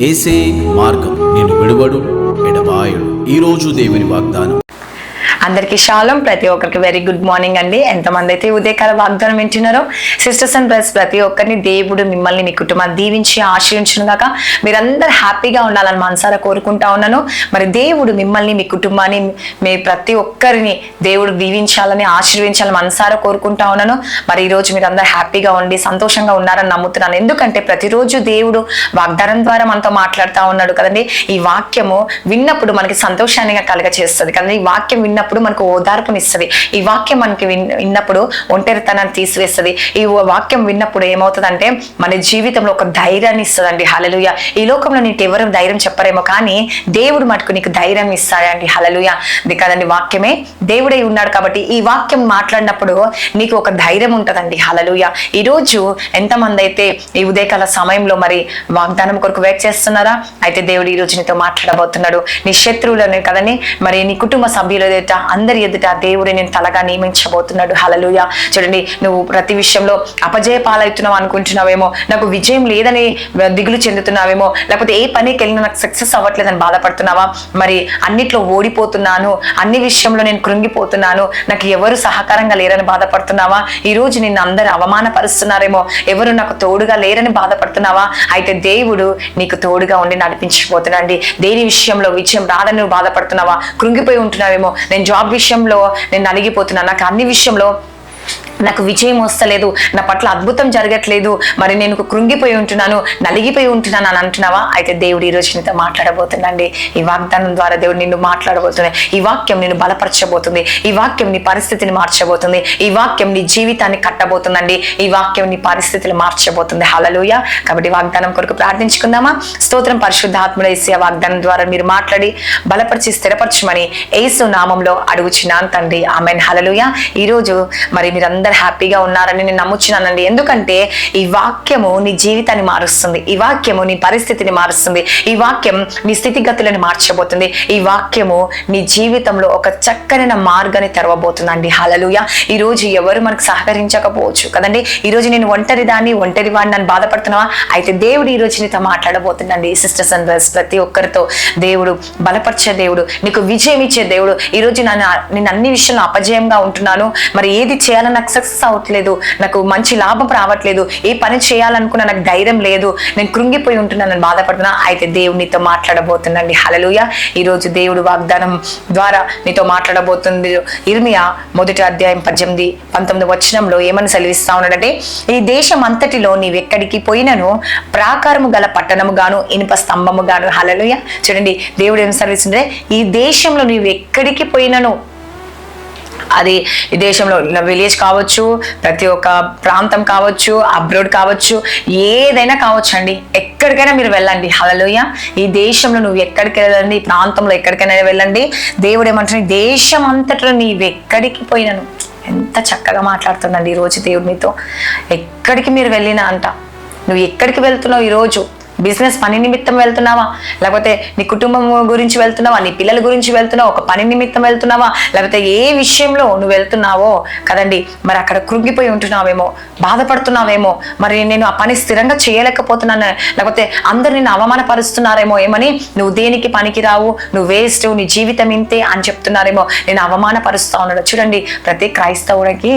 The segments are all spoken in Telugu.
ఏసే మార్గం నిన్ను విడువడు ఎడబాయడు. ఈరోజు దేవుని వాగ్దానం. అందరికీ షాలం. ప్రతి ఒక్కరికి వెరీ గుడ్ మార్నింగ్ అండి. ఎంతమంది అయితే ఉదయకాల వాగ్దానం వింటున్నారో సిస్టర్స్ అండ్ బ్రదర్స్, ప్రతి ఒక్కరిని దేవుడు మిమ్మల్ని మీ కుటుంబాన్ని దీవించి ఆశ్రయించును గాక. మీరందరూ హ్యాపీగా ఉండాలని మనసారా కోరుకుంటా ఉన్నాను. మరి దేవుడు మిమ్మల్ని మీ కుటుంబాన్ని మీ ప్రతి ఒక్కరిని దేవుడు దీవించాలని ఆశీర్వించాలని మనసారా కోరుకుంటా ఉన్నాను. మరి ఈరోజు మీరు అందరూ హ్యాపీగా ఉండి సంతోషంగా ఉన్నారని నమ్ముతున్నాను. ఎందుకంటే ప్రతిరోజు దేవుడు వాగ్దానం ద్వారా మనతో మాట్లాడుతూ ఉన్నాడు కదండి. ఈ వాక్యము విన్నప్పుడు మనకి సంతోషాన్ని కలుగ చేస్తుంది కదండి. ఈ వాక్యం విన్నప్పుడు మనకు ఓదార్పునిస్తుంది. ఈ వాక్యం మనకి విన్నప్పుడు ఒంటరితనాన్ని తీసివేస్తుంది. ఈ వాక్యం విన్నప్పుడు ఏమవుతుందంటే మన జీవితంలో ఒక ధైర్యాన్ని ఇస్తుందండి. హల్లెలూయా. ఈ లోకంలో నీకు ఎవరు ధైర్యం చెప్పరేమో, కానీ దేవుడు మటుకు నీకు ధైర్యం ఇస్తాడండి. హల్లెలూయా. అది కదండి, వాక్యమే దేవుడై ఉన్నాడు కాబట్టి ఈ వాక్యం మాట్లాడినప్పుడు నీకు ఒక ధైర్యం ఉంటుందండి. హల్లెలూయా. ఈరోజు ఎంతమంది అయితే ఈ ఉదయకాల సమయంలో మరి వాగ్దానం కొరకు వెయిట్ చేస్తున్నారా? అయితే దేవుడు ఈరోజు నీతో మాట్లాడబోతున్నాడు. నీ శత్రువులను కదండి, మరి నీ కుటుంబ సభ్యుల ఎదుట, అందరి ఎదుట దేవుడు నేను తలగా నియమించబోతున్నాడు. హల్లెలూయా. చూడండి, నువ్వు ప్రతి విషయంలో అపజయ పాలవుతున్నావు అనుకుంటున్నావేమో, నాకు విజయం లేదని దిగులు చెందుతున్నావేమో, లేకపోతే ఏ పనికి వెళ్ళినా నాకు సక్సెస్ అవ్వట్లేదని బాధపడుతున్నావా? మరి అన్నిట్లో ఓడిపోతున్నాను, అన్ని విషయంలో నేను కృంగిపోతున్నాను, నాకు ఎవరు సహకారంగా లేరని బాధపడుతున్నావా? ఈ రోజు నిన్ను అందరూ అవమానపరుస్తున్నారేమో, ఎవరు నాకు తోడుగా లేరని బాధపడుతున్నావా? అయితే దేవుడు నీకు తోడుగా ఉండి నడిపించబోతున్నాండి. దేని విషయంలో విజయం రాదని నువ్వు బాధపడుతున్నావా? కృంగిపోయి ఉంటున్నావేమో, నేను జాబ్ విషయంలో నేను నలిగిపోతున్నాను, నాకు అన్ని విషయంలో నాకు విజయం వస్తలేదు, నా పట్ల అద్భుతం జరగట్లేదు, మరి నేను కృంగిపోయి ఉంటున్నాను, నలిగిపోయి ఉంటున్నాను అని అంటున్నావా? అయితే దేవుడు ఈ రోజు నీతో మాట్లాడబోతుందండి. ఈ వాగ్దానం ద్వారా దేవుడు నిన్ను మాట్లాడబోతుంది. ఈ వాక్యం నిన్ను బలపరచబోతుంది. ఈ వాక్యం నీ పరిస్థితిని మార్చబోతుంది. ఈ వాక్యం నీ జీవితాన్ని కట్టబోతుందండి. ఈ వాక్యం నీ పరిస్థితులు మార్చబోతుంది. హల్లెలూయా. కాబట్టి వాగ్దానం కొరకు ప్రార్థించుకుందామా? స్తోత్రం. పరిశుద్ధాత్ముడు యేసయ్య, వాగ్దానం ద్వారా మీరు మాట్లాడి బలపరిచి స్థిరపరచమని యేసు నామంలో అడుగుచున్నాను తండ్రి. ఆమేన్. హల్లెలూయా. ఈరోజు మరి మీరందరూ హ్యాపీగా ఉన్నారని నేను నమ్ముచున్నానండి. ఎందుకంటే ఈ వాక్యము నీ జీవితాన్ని మారుస్తుంది. ఈ వాక్యము నీ పరిస్థితిని మారుస్తుంది. ఈ వాక్యం నీ స్థితిగతులను మార్చబోతుంది. ఈ వాక్యము నీ జీవితంలో ఒక చక్కని మార్గాన్ని తెరవబోతుందండి. హల్లెలూయా. ఈ రోజు ఎవరు మనకు సహకరించకపోవచ్చు కదండి. ఈ రోజు నేను ఒంటరి వాడిని నన్ను బాధపడుతున్నావా? అయితే దేవుడు ఈ రోజు నీతో మాట్లాడబోతుందండి. సిస్టర్స్ అండ్ బ్రదర్స్, ప్రతి ఒక్కరితో దేవుడు బలపరిచే దేవుడు, నీకు విజయం ఇచ్చే దేవుడు. ఈ రోజు నేను అన్ని విషయంలో అపజయంగా ఉంటున్నాను, మరి ఏది చేయాలని నాకు సక్సెస్ అవ్వట్లేదు, నాకు మంచి లాభం రావట్లేదు, ఏ పని చేయాలనుకున్నా నాకు ధైర్యం లేదు, నేను కృంగిపోయి ఉంటున్నానని బాధపడుతున్నా. అయితే దేవుడు నీతో మాట్లాడబోతుందండి. హల్లెలూయా. ఈ రోజు దేవుడు వాగ్దానం ద్వారా నీతో మాట్లాడబోతుంది. ఇర్మియా 1వ అధ్యాయం 18-19 వచనంలో ఏమని సెలవిస్తా ఉన్నాడంటే, ఈ దేశం అంతటిలో నీవెక్కడికి పోయినను ప్రాకారము గల పట్టణము గాను ఇనుప స్తంభము గాను. హల్లెలూయా. చూడండి, దేవుడు ఏం సెలవిస్తుంటే, ఈ దేశంలో నీవు ఎక్కడికి పోయినను, అది ఈ దేశంలో విలేజ్ కావచ్చు, ప్రతి ఒక్క ప్రాంతం కావచ్చు, అబ్రోడ్ కావచ్చు, ఏదైనా కావచ్చు అండి, ఎక్కడికైనా మీరు వెళ్ళండి. హల్లెలూయా. ఈ దేశంలో నువ్వు ఎక్కడికి వెళ్ళండి, ఈ ప్రాంతంలో ఎక్కడికైనా వెళ్ళండి. దేవుడు ఏమంటున్నాడు, దేశం అంతట్లో నీవు ఎక్కడికి పోయినను. ఎంత చక్కగా మాట్లాడుతుండండి ఈరోజు దేవుడు మీతో. ఎక్కడికి మీరు వెళ్ళినా అంట, నువ్వు ఎక్కడికి వెళ్తున్నావు? ఈరోజు బిజినెస్ పని నిమిత్తం వెళ్తున్నావా? లేకపోతే నీ కుటుంబం గురించి వెళ్తున్నావా? నీ పిల్లల గురించి వెళ్తున్నావా? ఒక పని నిమిత్తం వెళ్తున్నావా? లేకపోతే ఏ విషయంలో నువ్వు వెళ్తున్నావో కదండి, మరి అక్కడ కృంగిపోయి ఉంటున్నావేమో, బాధపడుతున్నావేమో, మరి నేను ఆ పని స్థిరంగా చేయలేకపోతున్నాను, లేకపోతే అందరు నిన్ను అవమానపరుస్తున్నారేమో, ఏమని నువ్వు దేనికి పనికి రావు, నువ్వు వేస్ట్, నీ జీవితం ఇంతే అని చెప్తున్నారేమో, నేను అవమానపరుస్తా ఉన్నాడు. చూడండి, ప్రతి క్రైస్తవుడికి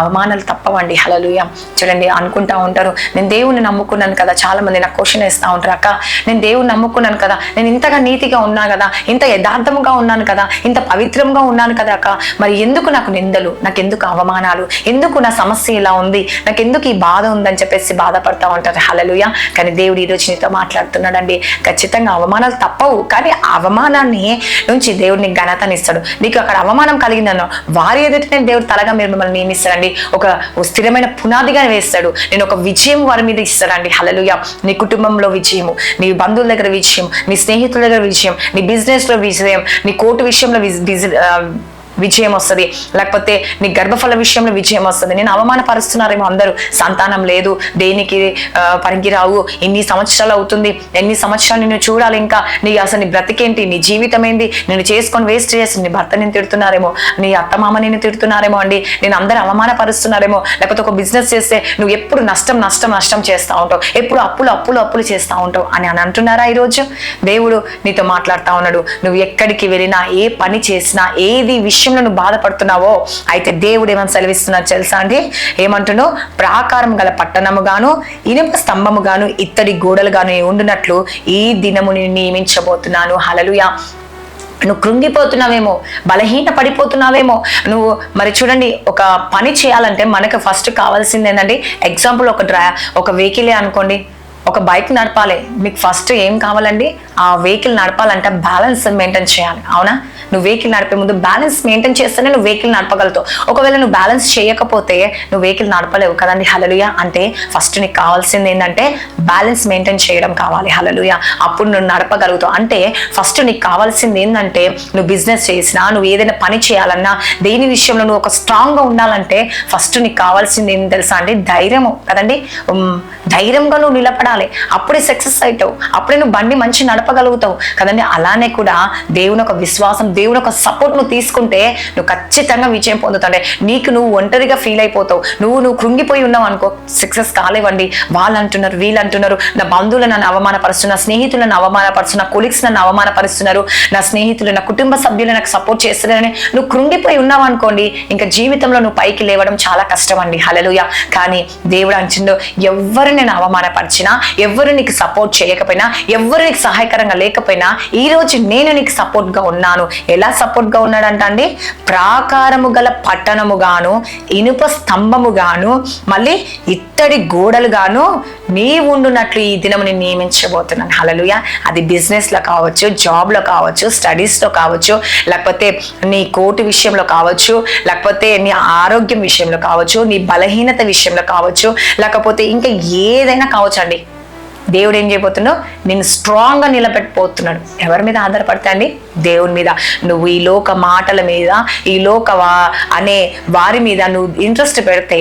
అవమానాలు తప్పవండి. హల్లెలూయా. చూడండి, అనుకుంటా ఉంటారు, నేను దేవుణ్ణి నమ్ముకున్నాను కదా. చాలా మంది నాకు క్వశ్చన్ వేస్తా ఉంటారు, అక్క నేను దేవుణ్ణి నమ్ముకున్నాను కదా, నేను ఇంతగా నీతిగా ఉన్నా కదా, ఇంత యథార్థముగా ఉన్నాను కదా, ఇంత పవిత్రంగా ఉన్నాను కదా అక్క, మరి ఎందుకు నాకు నిందలు, నాకు ఎందుకు అవమానాలు, ఎందుకు నా సమస్య ఇలా ఉంది, నాకు ఎందుకు ఈ బాధ ఉందని చెప్పేసి బాధపడతా ఉంటారు. హల్లెలూయా. కానీ దేవుడు ఈ రోజు నీతో మాట్లాడుతున్నాడండి. ఖచ్చితంగా అవమానాలు తప్పవు, కానీ ఆ అవమానాన్ని నుంచి దేవుడిని ఘనతనిస్తాడు. నీకు అక్కడ అవమానం కలిగిందనో వారి ఎదుటనే దేవుడు తలగా మీరు మిమ్మల్ని నియమిస్తాడండి. ఒక స్థిరమైన పునాదిగా వేస్తాడు. నేను ఒక విజయం వారి మీద ఇస్తాడండి. హల్లెలూయా. నీ కుటుంబంలో విజయము, నీ బంధువుల దగ్గర విజయం, నీ స్నేహితుల దగ్గర విజయం, నీ బిజినెస్ లో విజయం, నీ కోర్టు విషయంలో విజయం వస్తుంది, లేకపోతే నీ గర్భఫల విషయంలో విజయం వస్తుంది. నేను అవమానపరుస్తున్నారేమో అందరూ, సంతానం లేదు, దేనికి పనికిరావు, ఇన్ని సంవత్సరాలు అవుతుంది, ఎన్ని సంవత్సరాలు నిన్ను చూడాలి, ఇంకా అసలు నీ బ్రతికేంటి, నీ జీవితం ఏంటి, నేను చేసుకొని వేస్ట్ చేసి నీ భర్త నేను తిడుతున్నారేమో, నీ అత్తమామ నేను తిడుతున్నారేమో అండి, నేను అందరూ అవమానపరుస్తున్నారేమో, లేకపోతే ఒక బిజినెస్ చేస్తే నువ్వు ఎప్పుడు నష్టం నష్టం నష్టం చేస్తూ ఉంటావు, ఎప్పుడు అప్పులు అప్పులు అప్పులు చేస్తూ ఉంటావు అని అంటున్నారా? ఈరోజు దేవుడు నీతో మాట్లాడుతూ ఉన్నాడు. నువ్వు ఎక్కడికి వెళ్ళినా, ఏ పని చేసినా, ఏది విషయంలో నువ్వు బాధపడుతున్నావో, అయితే దేవుడు ఏమని సెలవిస్తున్నాడు తెలుసా అండి? ఏమంటున్నావు? ప్రాకారం గల పట్టణము గాను, ఇనుప స్తంభము గాను, ఇత్తడి గోడలు గాను ఉండునట్లు ఈ దినము నేను నియమించబోతున్నాను. హల్లెలూయా. నువ్వు కృంగిపోతున్నావేమో, బలహీన పడిపోతున్నావేమో. నువ్వు మరి చూడండి, ఒక పని చేయాలంటే మనకు ఫస్ట్ కావాల్సింది ఏంటంటే, ఎగ్జాంపుల్ ఒక వెహికలే అనుకోండి, ఒక బైక్ నడపాలి, మీకు ఫస్ట్ ఏం కావాలండి? ఆ వెహికల్ నడపాలంటే బ్యాలెన్స్ మెయింటైన్ చేయాలి, అవునా? నువ్వు వెహికల్ నడిపే ముందు బ్యాలెన్స్ మెయింటైన్ చేస్తేనే నువ్వు వెహికల్ నడపగలుగుతావు. ఒకవేళ నువ్వు బ్యాలెన్స్ చేయకపోతే నువ్వు వెహికల్ నడపలేవు కదండి. హల్లెలూయా. అంటే ఫస్ట్ నీకు కావాల్సింది ఏంటంటే బ్యాలెన్స్ మెయింటైన్ చేయడం కావాలి. హల్లెలూయా. అప్పుడు నువ్వు నడపగలుగుతావు. అంటే ఫస్ట్ నీకు కావాల్సింది ఏంటంటే, నువ్వు బిజినెస్ చేసినా, నువ్వు ఏదైనా పని చేయాలన్నా, దేని విషయంలో నువ్వు ఒక స్ట్రాంగ్గా ఉండాలంటే ఫస్ట్ నీకు కావాల్సింది ఏంటి తెలుసా అండి? ధైర్యము కదండి. ధైర్యంగా నువ్వు నిలబడాలి, అప్పుడే సక్సెస్ అవుతావు, అప్పుడే నువ్వు బండి మంచి నడపగలుగుతావు కదండి. అలానే కూడా దేవుని ఒక విశ్వాసం, దేవుని ఒక సపోర్ట్ నువ్వు తీసుకుంటే నువ్వు ఖచ్చితంగా విజయం పొందుతావు. నీకు నువ్వు ఒంటరిగా ఫీల్ అయిపోతావు, నువ్వు కృంగిపోయి ఉన్నావు అనుకో, సక్సెస్ కాలేవండి. వాళ్ళు అంటున్నారు, వీళ్ళు అంటున్నారు, నా బంధువులు నన్ను అవమానపరుస్తున్నారు, స్నేహితులు నన్ను అవమానపరుస్తున్నారు, కొలీగ్స్ నన్ను అవమానపరుస్తున్నారు, నా స్నేహితులు, నా కుటుంబ సభ్యులు నాకు సపోర్ట్ చేస్తున్నారని నువ్వు కృంగిపోయి ఉన్నావు అనుకోండి, ఇంకా జీవితంలో నువ్వు పైకి లేవడం చాలా కష్టం అండి. హల్లెలూయా. కానీ దేవుడు అంటుండో, ఎవరు నేను అవమానపరిచినా, ఎవరు నీకు సపోర్ట్ చేయకపోయినా, ఎవరు నీకు సహాయకరంగా లేకపోయినా, ఈ రోజు నేను నీకు సపోర్ట్ గా ఉన్నాను. ఎలా సపోర్ట్ గా ఉన్నాడంట అండి? ప్రాకారము గల పట్టణము గాను, ఇనుప స్తంభము గాను, మళ్ళీ ఇత్తడి గోడలు గాను నీవు ఉండునట్లు ఈ దినము నేను నియమించబోతున్నాను. హల్లెలూయా. అది బిజినెస్ లో కావచ్చు, జాబ్ లో కావచ్చు, స్టడీస్ లో కావచ్చు, లేకపోతే నీ కోర్టు విషయంలో కావచ్చు, లేకపోతే నీ ఆరోగ్యం విషయంలో కావచ్చు, నీ బలహీనత విషయంలో కావచ్చు, లేకపోతే ఇంకా ఏదైనా కావచ్చు అండి. దేవుడు ఏం చేయబోతున్నావు? నేను స్ట్రాంగ్గా నిలబెట్టబోతున్నాడు. ఎవరి మీద ఆధారపడతా అండి? దేవుని మీద. నువ్వు ఈ లోక మాటల మీద, ఈ లోక అనే వారి మీద నువ్వు ఇంట్రెస్ట్ పెడితే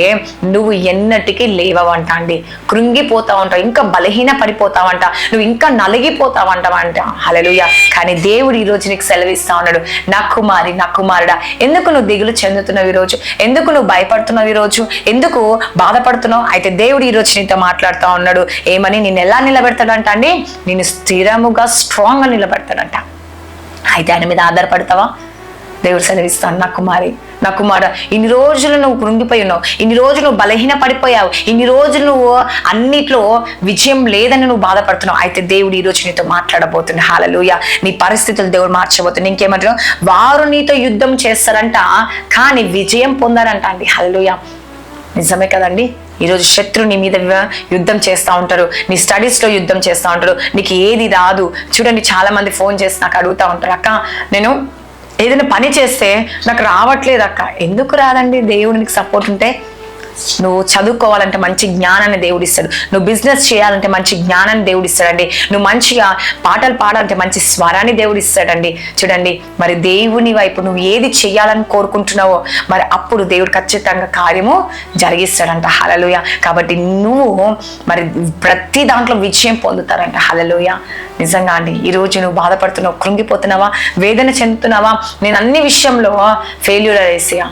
నువ్వు ఎన్నటికీ లేవవంట అండి. కృంగిపోతా ఉంటావు, ఇంకా బలహీన పడిపోతావంట, నువ్వు ఇంకా నలిగిపోతావంట. హల్లెలూయా. కానీ దేవుడు ఈరోజు నీకు సెలవిస్తా ఉన్నాడు, నా కుమారి, నా కుమారుడా, ఎందుకు నువ్వు దిగులు చెందుతున్నావు ఈరోజు? ఎందుకు నువ్వు భయపడుతున్నావు ఈరోజు? ఎందుకు బాధపడుతున్నావు? అయితే దేవుడు ఈరోజు నీతో మాట్లాడుతూ ఉన్నాడు. ఏమని? నేను ఎలా నిలబెడతాడంట అండి? నేను స్థిరముగా స్ట్రాంగ్గా నిలబెడతాడంట. అయితే ఆయన మీద ఆధారపడతావా? దేవుడు సెలవిస్తాను, నా కుమారి, నా కుమార, ఇన్ని రోజులు నువ్వు కృంగిపోయి ఉన్నావు, ఇన్ని రోజులు నువ్వు బలహీన పడిపోయావు, ఇన్ని రోజులు నువ్వు అన్నిట్లో విజయం లేదని నువ్వు బాధపడుతున్నావు. అయితే దేవుడు ఈరోజు నీతో మాట్లాడబోతున్నాడు. హల్లెలూయా. నీ పరిస్థితులు దేవుడు మార్చబోతున్నాడు. ఇంకేమంటున్నావు? వారు నీతో యుద్ధం చేస్తారంట, కానీ విజయం పొందారంట అండి. హల్లెలూయా. నిజమే కదండి. ఈరోజు శత్రువు నీ మీద యుద్ధం చేస్తూ ఉంటారు, నీ స్టడీస్లో యుద్ధం చేస్తూ ఉంటారు, నీకు ఏది రాదు. చూడండి, చాలా మంది ఫోన్ చేసి నాకు అడుగుతూ ఉంటారు, అక్క నేను ఏదైనా పని చేస్తే నాకు రావట్లేదు అక్క. ఎందుకు రాదండి? దేవుడు నీకు సపోర్ట్ ఉంటే. నువ్వు చదువుకోవాలంటే మంచి జ్ఞానాన్ని దేవుడు ఇస్తాడు, నువ్వు బిజినెస్ చేయాలంటే మంచి జ్ఞానాన్ని దేవుడు ఇస్తాడండి, నువ్వు మంచిగా పాటలు పాడాలంటే మంచి స్వరాన్ని దేవుడు ఇస్తాడండి. చూడండి, మరి దేవుని వైపు నువ్వు ఏది చేయాలని కోరుకుంటున్నావో మరి అప్పుడు దేవుడు ఖచ్చితంగా కార్యము జరిగిస్తాడంట. హల్లెలూయా. కాబట్టి నువ్వు మరి ప్రతి దాంట్లో విజయం పొందుతారంట. హల్లెలూయా. నిజంగా అండి, ఈరోజు నువ్వు బాధపడుతున్నావు, కృంగిపోతున్నావా, వేదన చెందుతున్నావా, నేను అన్ని విషయంలో ఫెయిల్యూర్ అయ్యేసియా,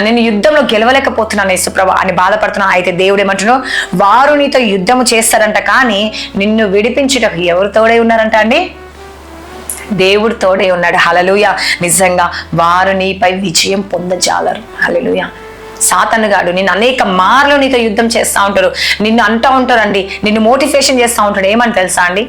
నేను యుద్ధంలో గెలవలేకపోతున్నాను యేసుప్రభు అని బాధపడుతున్నా. అయితే దేవుడు ఏమంటున్నావు? వారు నీతో యుద్ధము చేస్తారంట, కానీ నిన్ను విడిపించుటకు ఎవరు తోడై ఉన్నారంట అండి? దేవుడు తోడే ఉన్నాడు. హల్లెలూయా. నిజంగా వారు నీపై విజయం పొందజాలరు. హల్లెలూయా. సాతానుగాడు నిన్ను అనేక మార్లు నీతో యుద్ధం చేస్తూ ఉంటారు, నిన్ను అంటూ ఉంటారండి, నిన్ను మోటివేషన్ చేస్తూ ఉంటాడు. ఏమని తెలుసా అండి?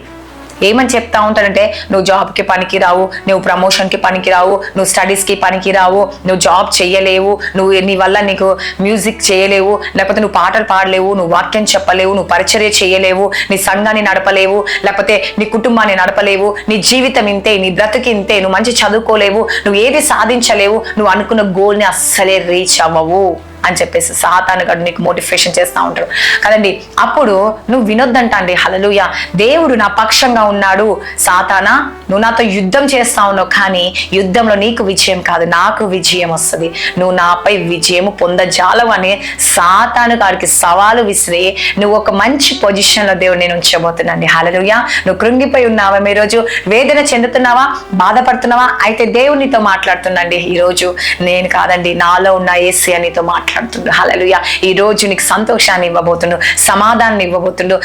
ఏమని చెప్తా ఉంటారంటే, నువ్వు జాబ్కి పనికిరావు, నువ్వు ప్రమోషన్కి పనికిరావు, నువ్వు స్టడీస్కి పనికిరావు, నువ్వు జాబ్ చేయలేవు, నువ్వు నీ వల్ల నీకు మ్యూజిక్ చేయలేవు, లేకపోతే నువ్వు పాటలు పాడలేవు, నువ్వు వాక్యం చెప్పలేవు, నువ్వు పరిచర్య చేయలేవు, నీ సంఘాన్ని నడపలేవు, లేకపోతే నీ కుటుంబాన్ని నడపలేవు, నీ జీవితం ఇంతే, నీ బ్రతుకి ఇంతే, నువ్వు మంచి చదువుకోలేవు, నువ్వు ఏది సాధించలేవు, నువ్వు అనుకున్న గోల్ని అస్సలే రీచ్ అవ్వవు. అని చెప్పేసి సాతాను గడు నీకు మోటివేషన్ చేస్తూ ఉంటాడు కదండి. అప్పుడు నువ్వు వినొద్దంట అండి. హల్లెలూయా. దేవుడు నా పక్షంగా ఉన్నాడు, సాతానా నువ్వు నాతో యుద్ధం చేస్తా ఉన్నావు, కానీ యుద్ధంలో నీకు విజయం కాదు, నాకు విజయం వస్తుంది, నువ్వు నాపై విజయము పొందజాలవు అని సాతాను గారికి సవాలు విసిరి నువ్వు ఒక మంచి పొజిషన్లో దేవుడు నేను ఉంచబోతున్నాండి. హల్లెలూయా. నువ్వు కృంగిపోయి ఉన్నావా, ఈరోజు వేదన చెందుతున్నావా, బాధపడుతున్నావా, అయితే దేవుడు నీతో మాట్లాడుతుందండి. ఈరోజు నేను కాదండి, నాలో ఉన్న యేసయ్య నీతో మాట్లాడుతుండు. హల్లెలూయా. ఈ రోజు నీకు సంతోషాన్ని ఇవ్వబోతుండు, సమాధానాన్ని ఇవ్వబోతుండు,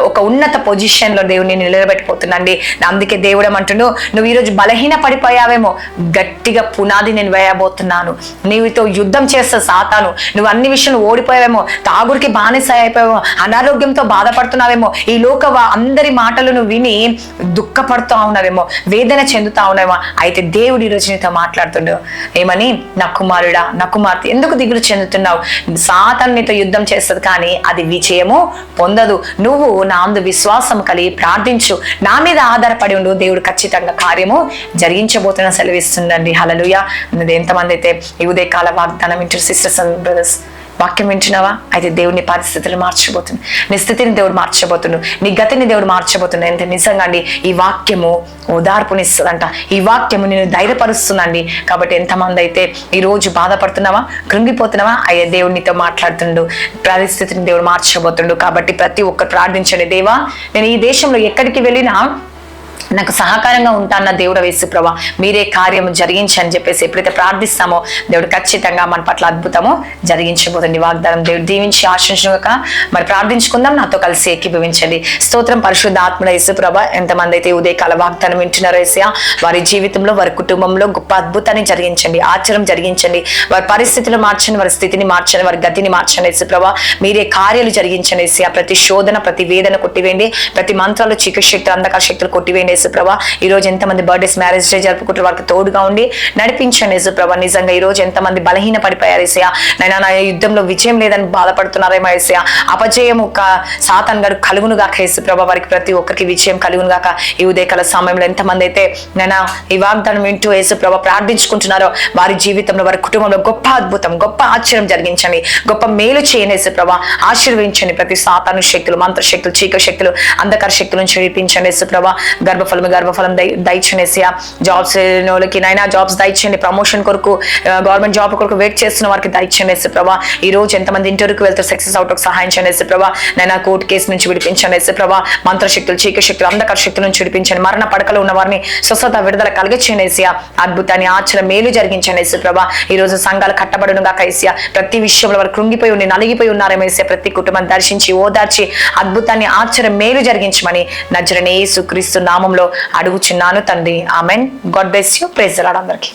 ఒక ఉన్నత పొజిషన్ లో దేవుడిని నిలబెట్టిపోతుందండి. అందుకే దేవుడు ఏమంటుండు, నువ్వు ఈరోజు బలహీన పడిపోయావేమో, గట్టిగా పునాది నేను వేయబోతున్నాను, నీవితో యుద్ధం చేస్తా సాతాను, నువ్వు అన్ని విషయాలు ఓడిపోయావేమో, తాగుడికి బానిస అయిపోయావేమో, అనారోగ్యంతో బాధపడుతున్నావేమో, ఈ లోక అందరి మాటలు నువ్వు విని దుఃఖపడుతూ ఉన్నావేమో, వేదన చెందుతా ఉన్నావేమో, అయితే దేవుడు ఈరోజు నీతో మాట్లాడుతుండు. ఏమని? నా కుమారుడా, నా కుమార్తె, ఎందుకు దిగులు చెందుతున్నావు? సాతాను నీతో యుద్ధం చేస్తుంది, కానీ అది విజయము పొందదు. నువ్వు నా అందు విశ్వాసం కలిగి ప్రార్థించు, నా మీద ఆధారపడి ఉండు, దేవుడు ఖచ్చితంగా కార్యము జరిగించబోతున్న సెలవిస్తుందండి. హల్లెలూయా. ఎంతమంది అయితే ఈ ఉదయకాల వాగ్దానం వింటారు సిస్టర్స్ అండ్ బ్రదర్స్? వాక్యం వింటున్నావా? అయితే దేవుని పరిస్థితులు మార్చబోతుంది, నీ స్థితిని దేవుడు మార్చబోతుండు, నీ గతిని దేవుడు మార్చబోతుండు. ఎంత నిజంగా అండి, ఈ వాక్యము ఓదార్పునిస్తుందంట, ఈ వాక్యము నేను ధైర్యపరుస్తుందండి. కాబట్టి ఎంతమంది అయితే ఈ రోజు బాధపడుతున్నావా, కృంగిపోతున్నావా, అయ్యే దేవుడు నీతో మాట్లాడుతుండు, పరిస్థితిని దేవుడు మార్చబోతుండు. కాబట్టి ప్రతి ఒక్కరు ప్రార్థించండి, దేవా నేను ఈ దేశంలో ఎక్కడికి వెళ్ళినా నాకు సహకారంగా ఉంటాన్న దేవుడు యేసుప్రభువా మీరే కార్యము జరిగించని చెప్పేసి ఎప్పుడైతే ప్రార్థిస్తామో దేవుడు ఖచ్చితంగా మన పట్ల అద్భుతము జరిగించబోతుంది. వాగ్దానం దేవుడు దీవించి ఆశించుగాక. మరి ప్రార్థించుకుందాం, నాతో కలిసి ఏకీభవించండి. స్తోత్రం పరిశుద్ధ ఆత్మ యేసుప్రభువా. ఎంతమంది అయితే ఉదయకాల వాగ్దానం వింటున్నారో యేసయ్యా, వారి జీవితంలో వారి కుటుంబంలో గొప్ప అద్భుతాన్ని జరిగించండి, ఆచరణ జరిగించండి, వారి పరిస్థితులు మార్చండి, వారి స్థితిని మార్చండి, వారి గతిని మార్చండి యేసుప్రభువా. మీరే కార్యాలు జరిగించండి యేసయ్యా. ప్రతి శోధన, ప్రతి వేదన కొట్టివేయండి, ప్రతి మంత్రాలు, చీకటి శక్తులు, అంధకార శక్తులు కొట్టివేయండి యేసుప్రభువా. ఈ రోజు ఎంతమంది బర్త్డేస్, మ్యారేజ్ డే జరుపుకుంటారు, వారికి తోడుగా ఉండి నడిపించండి యేసుప్రభువా. నిజంగా ఈ రోజు ఎంతమంది బలహీన పడిపోయారు యేసయ్యా, నైనా నా యుద్ధంలో విజయం లేదని బాధపడుతున్నారేమో యేసయ్యా, అపజయం ఒక సాతాను గారు కలుగును గాక యేసుప్రభువా. వారికి ప్రతి ఒక్కరికి విజయం కలుగును గాక. ఈ ఉదయకాల సమయంలో ఎంతమంది అయితే నైనా ఈ వాగ్దానం వింటూ యేసుప్రభువా ప్రార్థించుకుంటున్నారో వారి జీవితంలో, వారి కుటుంబంలో గొప్ప అద్భుతం, గొప్ప ఆశ్చర్యం జరిగించండి, గొప్ప మేలు చేయండి యేసుప్రభువా. ఆశీర్వదించండి. ప్రతి సాతాను శక్తులు, మంత్ర శక్తులు, చీకటి శక్తులు, అంధకార శక్తుల నుంచి విడిపించండి యేసుప్రభువా. గర్భఫలం దయచేసి, జాబ్స్ వాళ్ళకి నైనా జాబ్స్ దయచేయండి, ప్రమోషన్ కొరకు, గవర్నమెంట్ జాబ్ కొరకు వెయిట్ చేస్తున్న వారికి దయచేయండి యేసుప్రభువా. ఈ రోజు ఎంతమంది ఇంటర్వ్యూకి వెళ్తారు, సక్సెస్ అవుట్ సహాయం చేయండి యేసుప్రభువా. నైనా కోర్టు కేసు నుంచి విడిపించండి యేసుప్రభువా. మంత్ర శక్తులు, చీకటి శక్తులు, అంధకార శక్తుల నుంచి విడిపించండి. మరణ పడకలో ఉన్న వారిని స్వస్థత, విడుదల కలిగించండి యేసయ్యా. అద్భుతాన్ని, ఆచరణ, మేలు జరిగించండి యేసుప్రభువా. ఈ రోజు సంఘాలు కట్టబడును గాక యేసయ్యా. ప్రతి విషయంలో వారు కృంగిపోయి ఉండి నలిగిపోయి ఉన్నారేమో యేసయ్యా. ప్రతి కుటుంబాన్ని దర్శించి ఓదార్చి అద్భుతాన్ని, ఆచరణ, మేలు జరిగించమని నజరేయుడైన యేసుక్రీస్తు నామంలో అడుగుచున్నాను తండ్రి. Amen. God bless you. Praise the Lord అందరికీ.